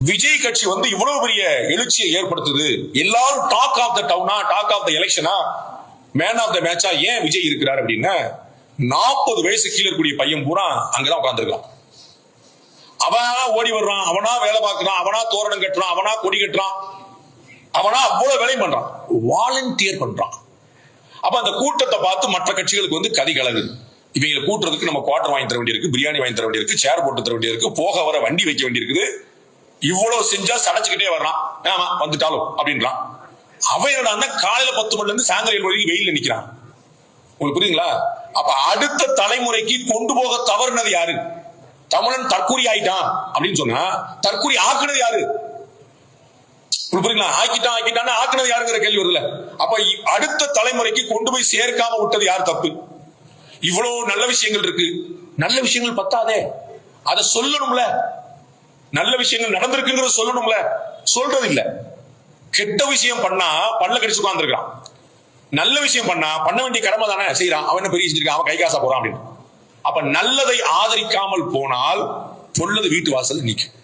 விஜய் கட்சி இவ்வளவு பெரிய எழுச்சியை ஏற்படுத்துது. எல்லாரும் டாக் ஆஃப் த டவுனா, டாக் ஆஃப் த எலெக்ஷனா, மேன் ஆஃப் த மேட்சா ஏன் விஜய் இருக்கிறார் அப்படின்னா, 40 வயசு கீழே இருக்கக்கூடிய பையன் பூரா அங்கதான் உட்கார்ந்துருக்கான். அவனா ஓடி வர்றான், அவனா வேலை பார்க்கறான், அவனா தோரணம் கட்டுறான், அவனா கொடி கட்டுறான், அவனா அவ்வளவு வேலையும் பண்றான், வாலண்டியர் பண்றான். அப்ப அந்த கூட்டத்தை பார்த்து மற்ற கட்சிகளுக்கு கதி கலகுது. இவங்களை கூட்டுறதுக்கு நம்ம குவார்டர் வாங்கி தர வேண்டியிருக்கு, பிரியாணி வாங்கி தர வேண்டியிருக்கு, சேர் போட்டு தர வேண்டியிருக்கு, போக வர வண்டி வைக்க வேண்டியிருக்குது. இவ்வளவு செஞ்சா சடைச்சுக்கிட்டே வர்றான். ஆமா வந்துட்டாலும் அப்படின்றான். அவன் என்னடா காலையில 10 மணில இருந்து சாயந்தரம் 7 வரைக்கும் வெயில நிக்கிறான். உங்களுக்கு புரியுங்களா? அப்ப அடுத்த தலைமுறைக்கு கொண்டு போக தவறுனது யாரு? தமிழன் தற்கூரி ஆயிட்டான் அப்படின்னு சொன்னா தற்கூரி ஆக்குனது யாரு? புரியுங்களா? ஆக்கிட்டான்னு ஆக்குனது யாருங்கிற கேள்வி வருதுல. அப்ப அடுத்த தலைமுறைக்கு கொண்டு போய் சேர்க்காம விட்டது யார் தப்பு? இவ்வளவு நல்ல விஷயங்கள் இருக்கு, நல்ல விஷயங்கள் பத்தாதே, அதை சொல்லணும்ல. நல்ல விஷயங்கள் நடந்திருக்குங்கிறத சொல்லணும்ல, சொல்றது இல்ல. கெட்ட விஷயம் பண்ணா பல்ல கடிச்சு உட்கார்ந்துருக்கான், நல்ல விஷயம் பண்ணா பண்ண வேண்டிய கடமை தானே செய்யறான். அவன் என்ன பெரிய செஞ்சிருக்கான், அவன் கை காசா போறான் அப்படின்னு. அப்ப நல்லதை ஆதரிக்காமல் போனால் பொல்லது வீட்டு வாசல் நிற்கும்.